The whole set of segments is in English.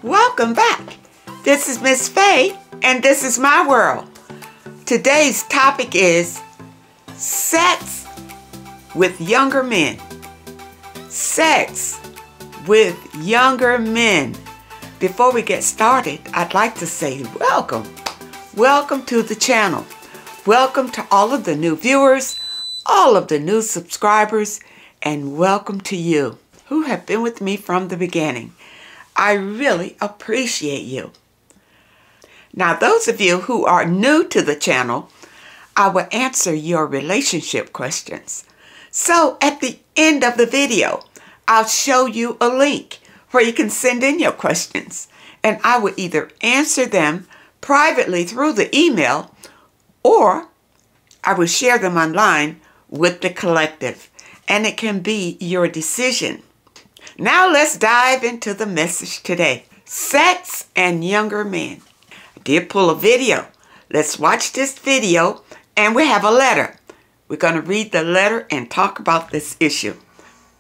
Welcome back. This is Miss Faye, and this is my world. Today's topic is sex with younger men. Sex with younger men. Before we get started, I'd like to say welcome. Welcome to the channel. Welcome to all of the new viewers, all of the new subscribers, and welcome to you who have been with me from the beginning. I really appreciate you. Now, those of you who are new to the channel, I will answer your relationship questions. So at the end of the video, I'll show you a link where you can send in your questions, and I will either answer them privately through the email, or I will share them online with the collective, and it can be your decision. Now let's dive into the message today. Sex and younger men. I did pull a video. Let's watch this video, and we have a letter. We're going to read the letter and talk about this issue.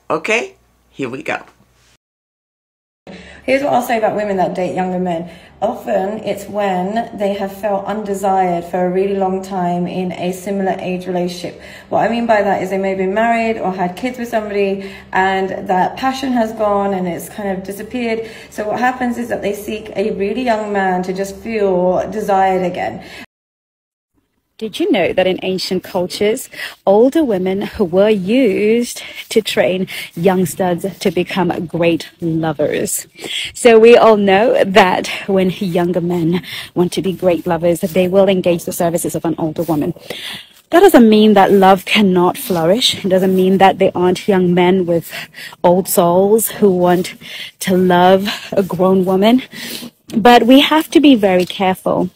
Okay, here we go. Here's what I'll say about women that date younger men. Often it's when they have felt undesired for a really long time in a similar age relationship. What I mean by that is they may have been married or had kids with somebody, and that passion has gone and it's kind of disappeared. So what happens is that they seek a really young man to just feel desired again. Did you know that in ancient cultures, older women were used to train youngsters to become great lovers? So we all know that when younger men want to be great lovers, they will engage the services of an older woman. That doesn't mean that love cannot flourish. It doesn't mean that there aren't young men with old souls who want to love a grown woman. But we have to be very careful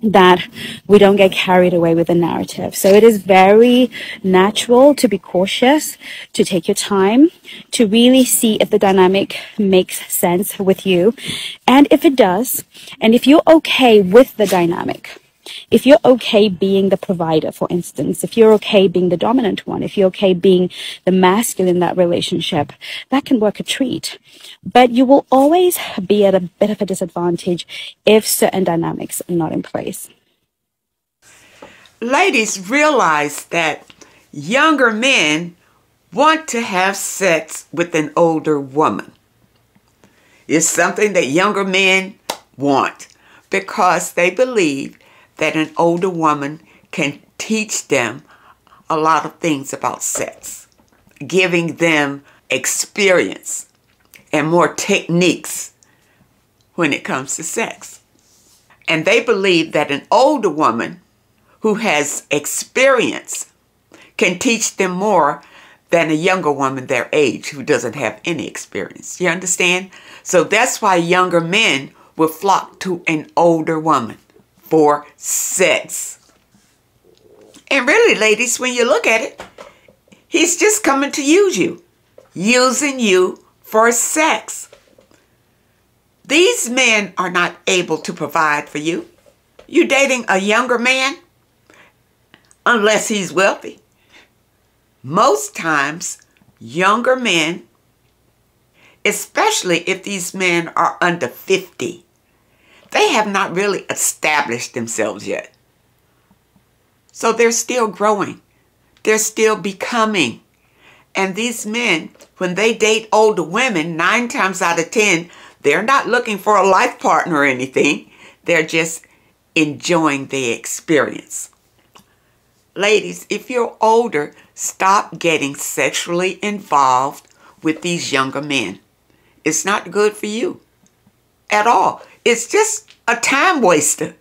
that we don't get carried away with the narrative. So it is very natural to be cautious, to take your time, to really see if the dynamic makes sense with you. And if it does, and if you're okay with the dynamic, if you're okay being the provider, for instance, if you're okay being the dominant one, if you're okay being the masculine in that relationship, that can work a treat. But you will always be at a bit of a disadvantage if certain dynamics are not in place. Ladies, realize that younger men want to have sex with an older woman. It's something that younger men want because they believe that an older woman can teach them a lot of things about sex, giving them experience and more techniques when it comes to sex. And they believe that an older woman who has experience can teach them more than a younger woman their age who doesn't have any experience. You understand? So that's why younger men will flock to an older woman for sex. And really, ladies, when you look at it, he's just coming to use you, using you for sex. These men are not able to provide for you. You're dating a younger man unless he's wealthy. Most times, younger men, especially if these men are under 50, they have not really established themselves yet. So they're still growing. They're still becoming. And these men, when they date older women, 9 times out of 10, they're not looking for a life partner or anything. They're just enjoying the experience. Ladies, if you're older, stop getting sexually involved with these younger men. It's not good for you at all. It's just a time waster,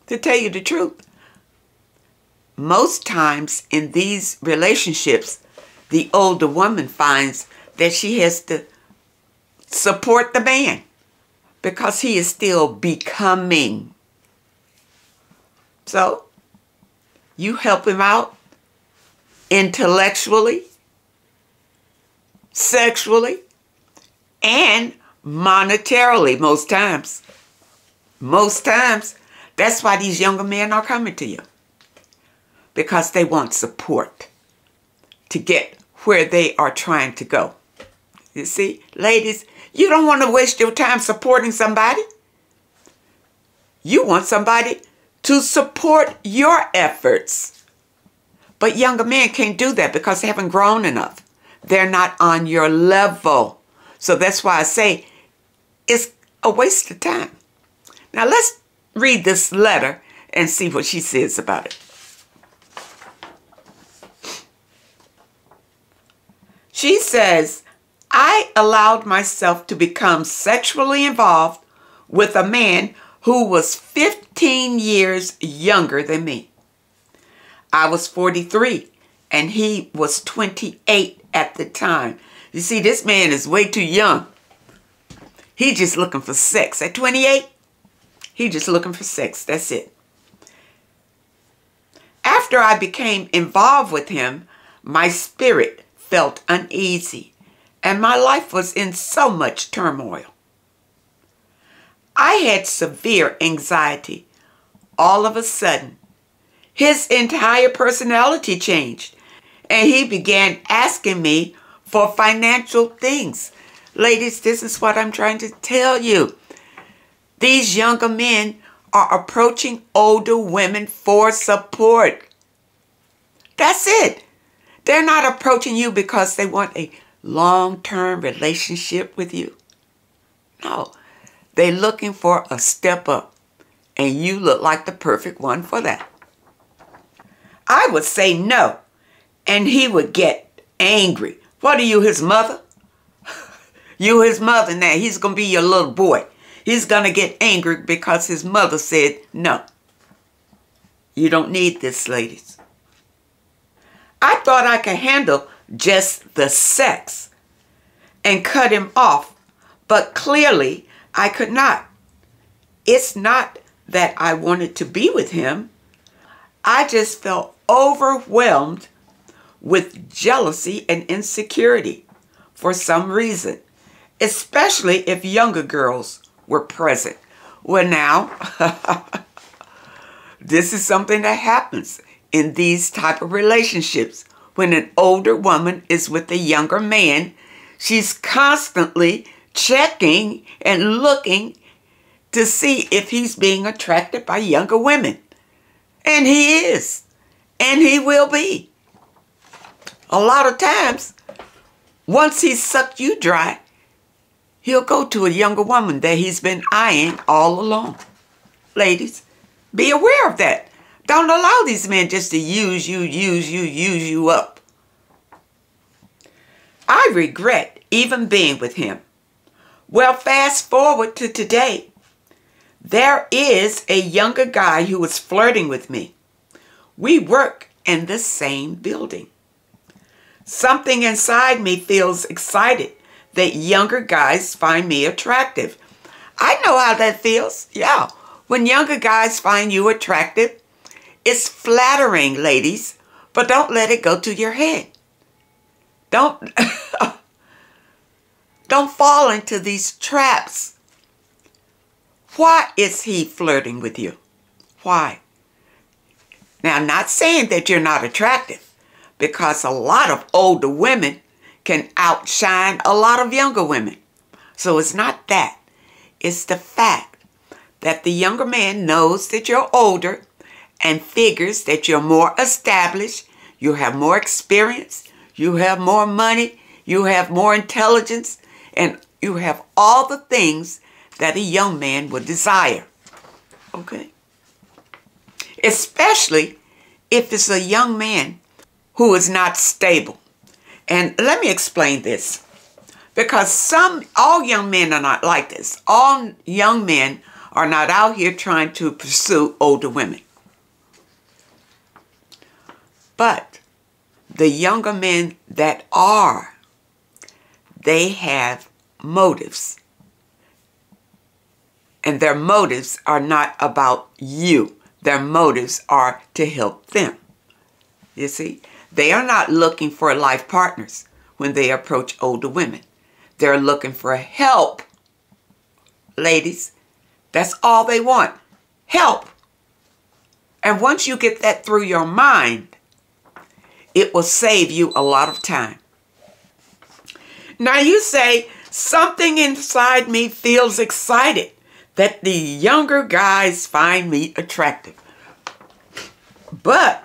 to tell you the truth. Most times in these relationships, the older woman finds that she has to support the man because he is still becoming. So, you help him out intellectually, sexually, and monetarily most times. Most times, that's why these younger men are coming to you. Because they want support to get where they are trying to go. You see, ladies, You don't want to waste your time supporting somebody. You want somebody to support your efforts. But younger men can't do that because they haven't grown enough. They're not on your level. So that's why I say it's a waste of time. Now let's read this letter and see what she says about it. She says, I allowed myself to become sexually involved with a man who was 15 years younger than me. I was 43 and he was 28 at the time. You see, this man is way too young. He's just looking for sex. At 28, he's just looking for sex. That's it. After I became involved with him, my spirit felt uneasy and my life was in so much turmoil. I had severe anxiety. All of a sudden, his entire personality changed and he began asking me for financial things. Ladies, this is what I'm trying to tell you. These younger men are approaching older women for support. That's it. They're not approaching you because they want a long-term relationship with you. No, they're looking for a step up, and you look like the perfect one for that. I would say no, and he would get angry. What are you, his mother? You his mother now. He's going to be your little boy. He's going to get angry because his mother said no. You don't need this, ladies. I thought I could handle just the sex and cut him off, but clearly I could not. It's not that I wanted to be with him. I just felt overwhelmed with jealousy and insecurity for some reason, especially if younger girls were present. Well, now, this is something that happens in these type of relationships. When an older woman is with a younger man, she's constantly checking and looking to see if he's being attracted by younger women. And he is. And he will be. A lot of times, once he's sucked you dry, he'll go to a younger woman that he's been eyeing all along. Ladies, be aware of that. Don't allow these men just to use you up. I regret even being with him. Well, fast forward to today. There is a younger guy who is flirting with me. We work in the same building. Something inside me feels excited that younger guys find me attractive. I know how that feels. Yeah. When younger guys find you attractive, it's flattering, ladies, but don't let it go to your head. Don't fall into these traps. Why is he flirting with you? Why? Now, I'm not saying that you're not attractive, because a lot of older women can outshine a lot of younger women. So it's not that. It's the fact that the younger man knows that you're older and figures that you're more established, you have more experience, you have more money, you have more intelligence, and you have all the things that a young man would desire. Okay? Especially if it's a young man who is not stable. And let me explain this. Because all young men are not like this. All young men are not out here trying to pursue older women. But the younger men that are, they have motives. And their motives are not about you. Their motives are to help them. You see? They are not looking for life partners when they approach older women. They're looking for help. Ladies, that's all they want. Help. And once you get that through your mind, it will save you a lot of time. Now you say, Something inside me feels excited that the younger guys find me attractive. But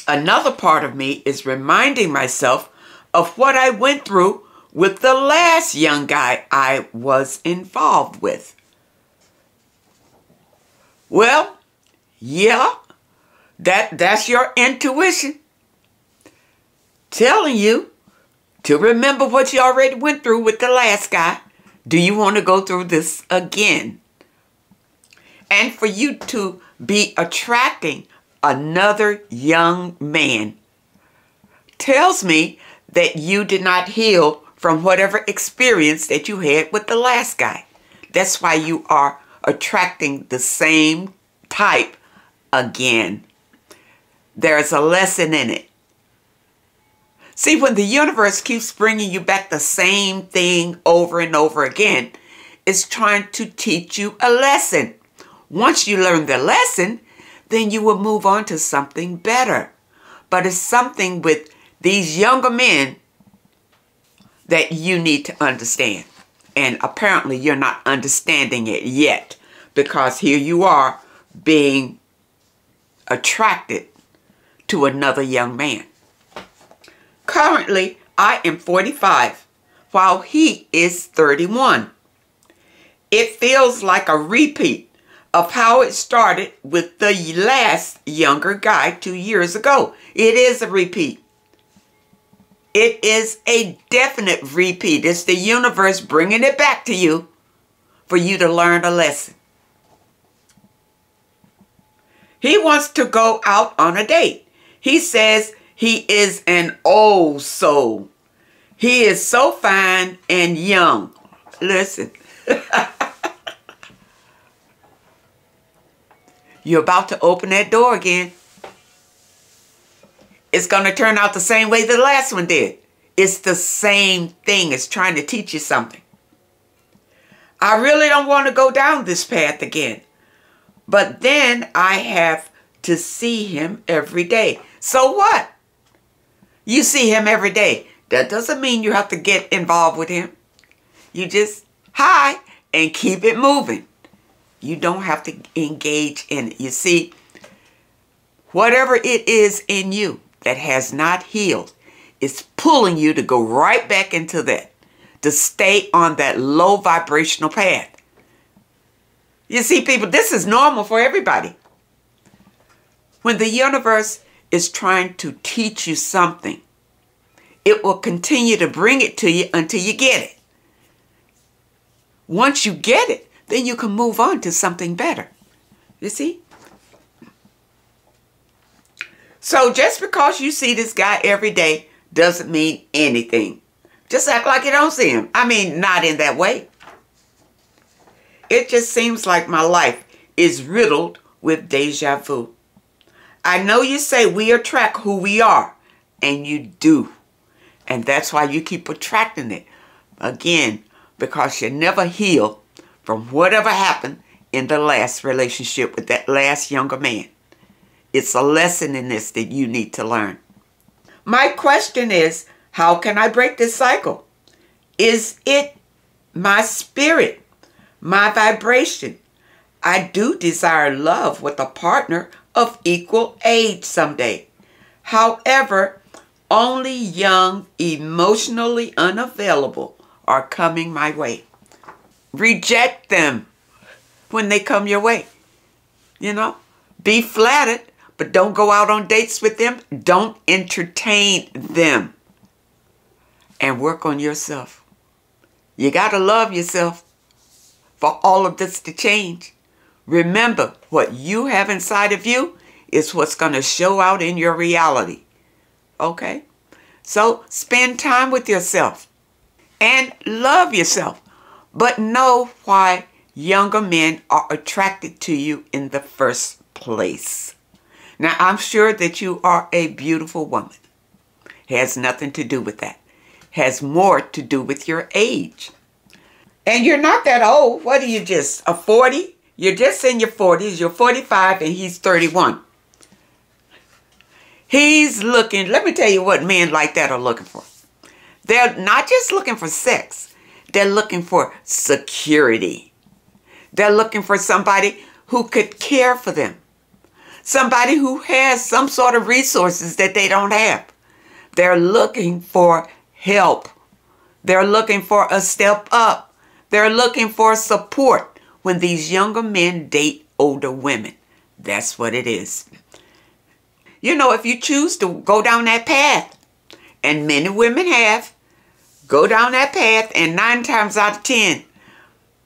another part of me is reminding myself of what I went through with the last young guy I was involved with. Well, yeah, that's your intuition telling you to remember what you already went through with the last guy. Do you want to go through this again? And for you to be attracting another young man tells me that you did not heal from whatever experience that you had with the last guy. That's why you are attracting the same type again. There's a lesson in it. See, when the universe keeps bringing you back the same thing over and over again, it's trying to teach you a lesson. Once you learn the lesson, then you will move on to something better. But it's something with these younger men that you need to understand. And apparently you're not understanding it yet, because here you are being attracted to another young man. Currently, I am 45, while he is 31. It feels like a repeat of how it started with the last younger guy 2 years ago. It is a repeat. It is a definite repeat. It's the universe bringing it back to you for you to learn a lesson. He wants to go out on a date. He says he is an old soul. He is so fine and young. Listen. You're about to open that door again. It's going to turn out the same way the last one did. It's the same thing. It's trying to teach you something. I really don't want to go down this path again. But then I have to see him every day. So what? You see him every day. That doesn't mean you have to get involved with him. You just hi and keep it moving. You don't have to engage in it. You see, whatever it is in you that has not healed, it's pulling you to go right back into that, to stay on that low vibrational path. You see, people, this is normal for everybody. When the universe is trying to teach you something, it will continue to bring it to you until you get it. Once you get it, then you can move on to something better. You see? So just because you see this guy every day doesn't mean anything. Just act like you don't see him. I mean, not in that way. It just seems like my life is riddled with deja vu. I know you say we attract who we are, and you do. And that's why you keep attracting it. Again, because you never heal from whatever happened in the last relationship with that last younger man. It's a lesson in this that you need to learn. My question is, how can I break this cycle? Is it my spirit, my vibration? I do desire love with a partner of equal age someday. However, only young, emotionally unavailable are coming my way. Reject them when they come your way. You know, be flattered, but don't go out on dates with them. Don't entertain them. And work on yourself. You got to love yourself for all of this to change. Remember, what you have inside of you is what's going to show out in your reality. Okay? So spend time with yourself and love yourself. But know why younger men are attracted to you in the first place. Now, I'm sure that you are a beautiful woman. It has nothing to do with that. It has more to do with your age. And you're not that old. What are you, just a 40? You're just in your 40s. You're 45 and he's 31. He's looking, let me tell you what men like that are looking for. They're not just looking for sex. They're looking for security. They're looking for somebody who could care for them. Somebody who has some sort of resources that they don't have. They're looking for help. They're looking for a step up. They're looking for support when these younger men date older women. That's what it is. You know, if you choose to go down that path, and many women have, go down that path, and 9 times out of 10,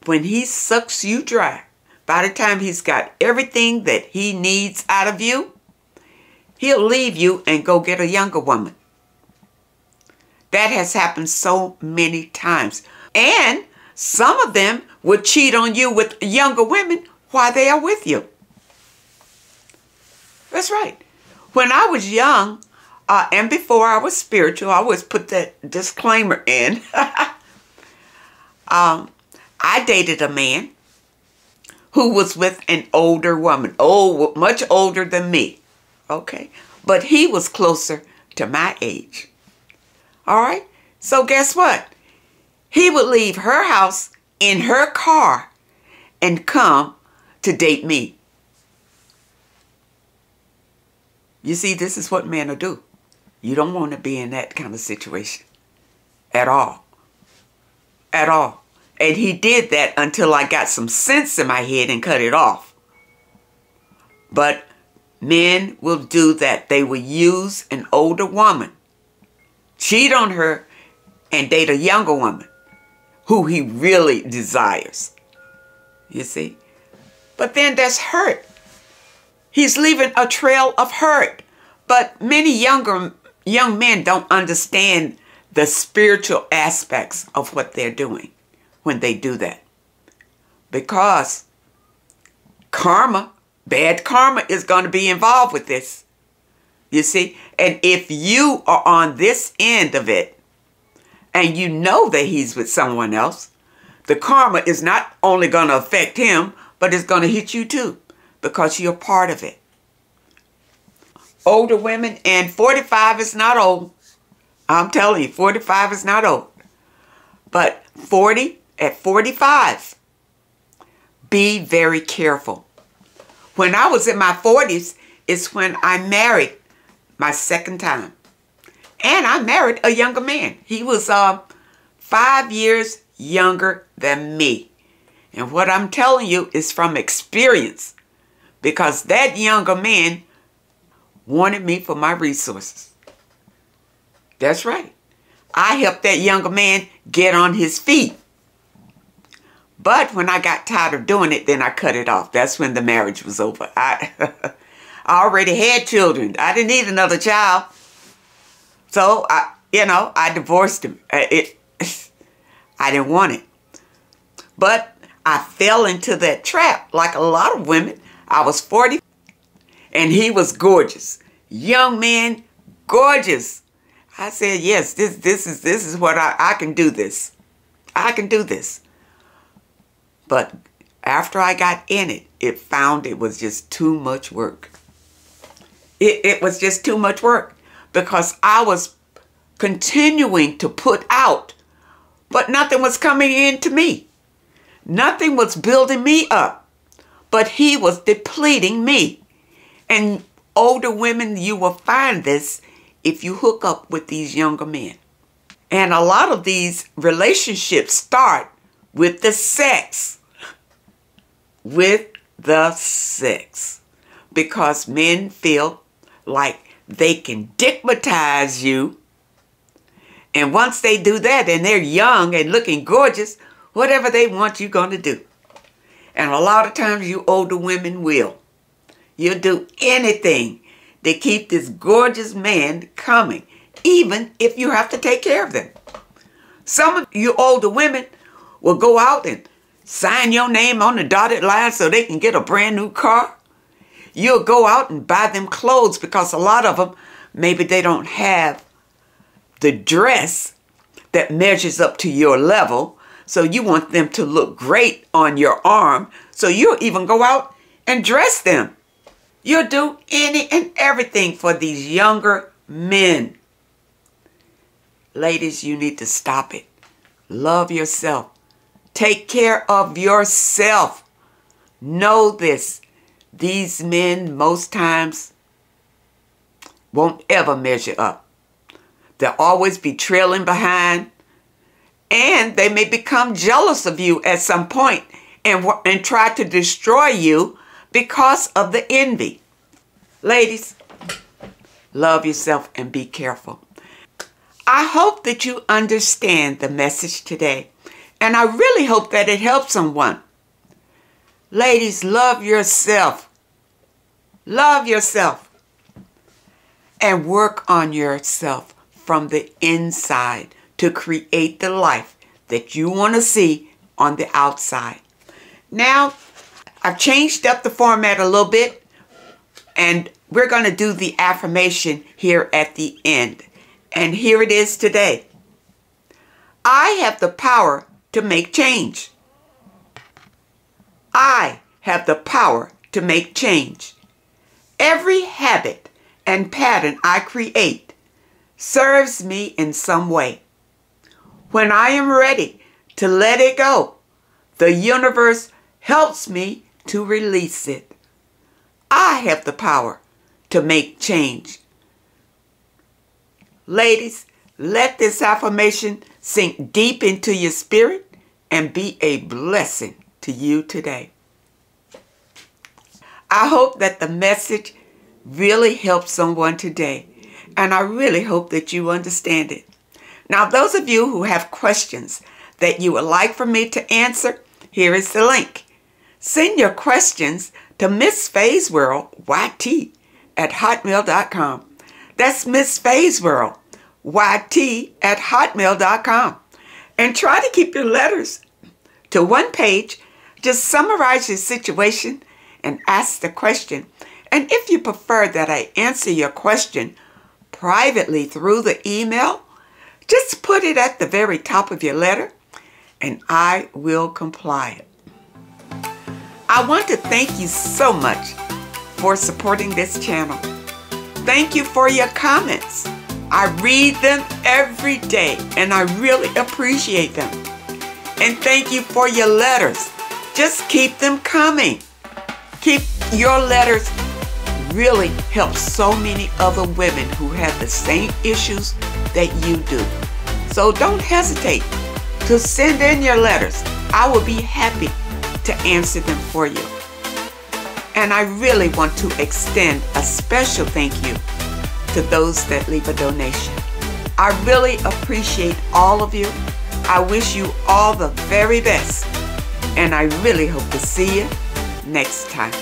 when he sucks you dry, by the time he's got everything that he needs out of you, he'll leave you and go get a younger woman. That has happened so many times. And some of them would cheat on you with younger women while they are with you. That's right. When I was young, and before I was spiritual, I always put that disclaimer in. I dated a man who was with an older woman, much older than me. Okay. But he was closer to my age. All right. So guess what? He would leave her house in her car and come to date me. You see, this is what men will do. You don't want to be in that kind of situation at all. At all. And he did that until I got some sense in my head and cut it off. But men will do that. They will use an older woman, cheat on her, and date a younger woman who he really desires. You see? But then there's hurt. He's leaving a trail of hurt. But many young men don't understand the spiritual aspects of what they're doing when they do that. Because karma, bad karma is going to be involved with this. You see? And if you are on this end of it, and you know that he's with someone else, the karma is not only going to affect him, but it's going to hit you too, because you're part of it. Older women, and 45 is not old. I'm telling you, 45 is not old. But at 45, be very careful. When I was in my 40s is when I married my second time. And I married a younger man. He was 5 years younger than me. And what I'm telling you is from experience. Because that younger man wanted me for my resources. That's right. I helped that younger man get on his feet. But when I got tired of doing it, then I cut it off. That's when the marriage was over. I already had children. I didn't need another child. So, I divorced him. I didn't want it. But I fell into that trap like a lot of women. I was 40 and he was gorgeous. Young man, gorgeous. I said, yes, this is what I can do this. I can do this. But after I got in it, it was just too much work. It was just too much work. Because I was continuing to put out, but nothing was coming in to me. Nothing was building me up, but he was depleting me. And older women, you will find this if you hook up with these younger men. And a lot of these relationships start with the sex. With the sex. Because men feel like they can dickmatize you. And once they do that and they're young and looking gorgeous, whatever they want, you're going to do. And a lot of times you older women will. You'll do anything to keep this gorgeous man coming, even if you have to take care of them. Some of you older women will go out and sign your name on the dotted line so they can get a brand new car. You'll go out and buy them clothes because a lot of them, maybe they don't have the dress that measures up to your level. So you want them to look great on your arm. So you'll even go out and dress them. You'll do any and everything for these younger men. Ladies, you need to stop it. Love yourself. Take care of yourself. Know this. These men most times won't ever measure up. They'll always be trailing behind, and they may become jealous of you at some point and try to destroy you because of the envy. Ladies, love yourself and be careful. I hope that you understand the message today, and I really hope that it helps someone. Ladies, love yourself. Love yourself. And work on yourself from the inside to create the life that you want to see on the outside. Now, I've changed up the format a little bit, and we're going to do the affirmation here at the end. And here it is today. I have the power to make change. I have the power to make change. Every habit and pattern I create serves me in some way. When I am ready to let it go, the universe helps me to release it. I have the power to make change. Ladies, let this affirmation sink deep into your spirit and be a blessing to you today. I hope that the message really helps someone today, and I really hope that you understand it. Now, those of you who have questions that you would like for me to answer, here is the link. Send your questions to Miss Faye's World, YT, at hotmail.com. That's Miss Faye's World, YT, at hotmail.com. And try to keep your letters to one page. Just summarize your situation and ask the question. And if you prefer that I answer your question privately through the email, just put it at the very top of your letter and I will comply. I want to thank you so much for supporting this channel. Thank you for your comments. I read them every day and I really appreciate them. And thank you for your letters. Just keep them coming. Keep your letters really help so many other women who have the same issues that you do. So don't hesitate to send in your letters. I will be happy to answer them for you. And I really want to extend a special thank you to those that leave a donation. I really appreciate all of you. I wish you all the very best. And I really hope to see you next time.